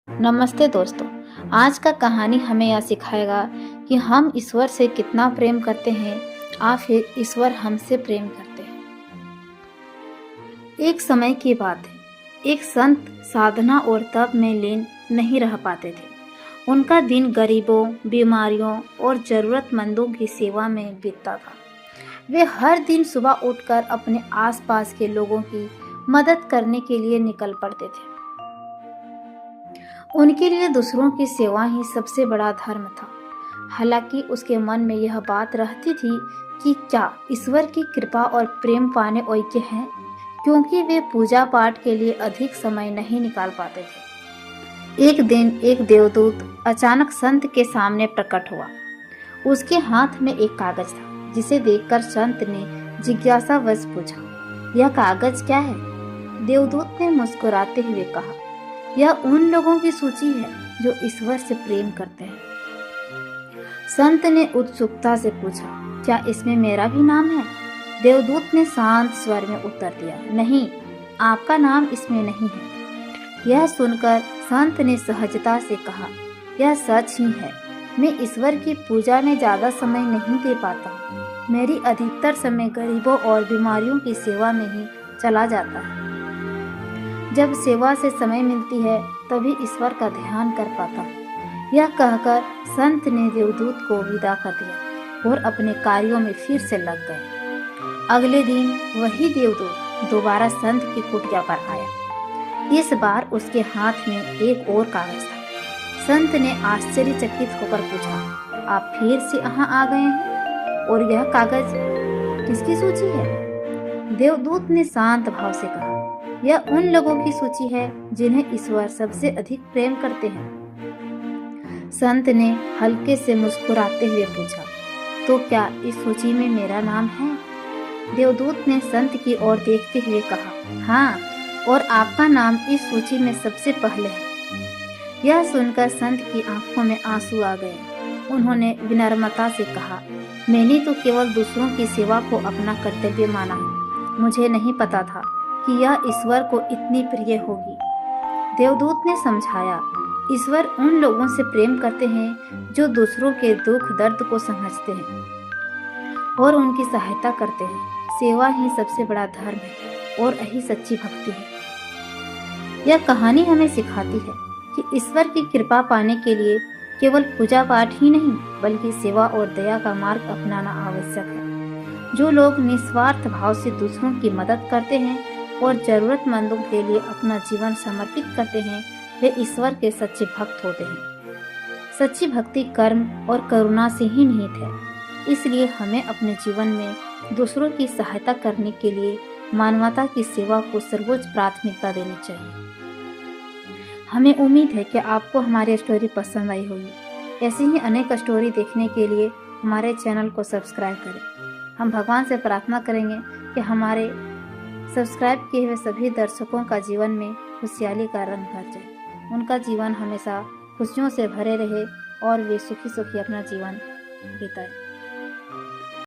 नमस्ते दोस्तों। आज का कहानी हमें यह सिखाएगा कि हम ईश्वर से कितना प्रेम करते हैं या फिर ईश्वर हमसे प्रेम करते हैं। एक समय की बात है, एक संत साधना और तप में लीन नहीं रह पाते थे। उनका दिन गरीबों, बीमारियों और ज़रूरतमंदों की सेवा में बीतता था। वे हर दिन सुबह उठकर अपने आसपास के लोगों की मदद करने के लिए निकल पड़ते थे। उनके लिए दूसरों की सेवा ही सबसे बड़ा धर्म था। हालांकि उसके मन में यह बात रहती थी कि क्या ईश्वर की कृपा और प्रेम पाने योग्य हैं, क्योंकि वे पूजा पाठ के लिए अधिक समय नहीं निकाल पाते थे। एक दिन एक देवदूत अचानक संत के सामने प्रकट हुआ। उसके हाथ में एक कागज था, जिसे देखकर संत ने जिज्ञासावश पूछा, यह कागज क्या है? देवदूत ने मुस्कुराते हुए कहा, यह उन लोगों की सूची है जो ईश्वर से प्रेम करते हैं। संत ने उत्सुकता से पूछा, क्या इसमें मेरा भी नाम है? देवदूत ने शांत स्वर में उत्तर दिया, नहीं, आपका नाम इसमें नहीं है। यह सुनकर संत ने सहजता से कहा, यह सच ही है। मैं ईश्वर की पूजा में ज्यादा समय नहीं दे पाता हूँ। मेरी अधिकतर समय गरीबों और बीमारियों की सेवा में ही चला जाता है। जब सेवा से समय मिलती है तभी ईश्वर का ध्यान कर पाता हूँ। यह कहकर संत ने देवदूत को विदा कर दिया और अपने कार्यों में फिर से लग गए। अगले दिन वही देवदूत दोबारा संत की कुटिया पर आया। इस बार उसके हाथ में एक और कागज था। संत ने आश्चर्यचकित होकर पूछा, आप फिर से यहाँ आ गए हैं? और यह कागज किसकी सूची है? देवदूत ने शांत भाव से कहा, यह उन लोगों की सूची है जिन्हें ईश्वर सबसे अधिक प्रेम करते हैं। संत ने हल्के से मुस्कुराते हुए पूछा, तो क्या इस सूची में मेरा नाम है? देवदूत ने संत की ओर देखते हुए कहा, हाँ, और आपका नाम इस सूची में सबसे पहले है। यह सुनकर संत की आंखों में आंसू आ गए। उन्होंने विनम्रता से कहा, मैंने तो केवल दूसरों की सेवा को अपना कर्तव्य माना है। मुझे नहीं पता था कि यह ईश्वर को इतनी प्रिय होगी। देवदूत ने समझाया, ईश्वर उन लोगों से प्रेम करते हैं जो दूसरों के दुख दर्द को समझते हैं और उनकी सहायता करते हैं। सेवा ही सबसे बड़ा धर्म है और यही सच्ची भक्ति है। यह कहानी हमें सिखाती है कि ईश्वर की कृपा पाने के लिए केवल पूजा पाठ ही नहीं, बल्कि सेवा और दया का मार्ग अपनाना आवश्यक है। जो लोग निस्वार्थ भाव से दूसरों की मदद करते हैं और जरूरतमंदों के लिए अपना जीवन समर्पित करते हैं, वे ईश्वर के सच्चे भक्त होते हैं। सच्ची भक्ति कर्म और करुणा से ही निहित है। इसलिए हमें अपने जीवन में दूसरों की सहायता करने के लिए मानवता की सेवा को सर्वोच्च प्राथमिकता देनी चाहिए। हमें उम्मीद है कि आपको हमारी स्टोरी पसंद आई होगी। ऐसी ही अनेक स्टोरी देखने के लिए हमारे चैनल को सब्सक्राइब करें। हम भगवान से प्रार्थना करेंगे कि हमारे सब्सक्राइब किए हुए सभी दर्शकों का जीवन में खुशहाली का रंग भर जाए। उनका जीवन हमेशा खुशियों से भरे रहे और वे सुखी सुखी अपना जीवन बिताएं।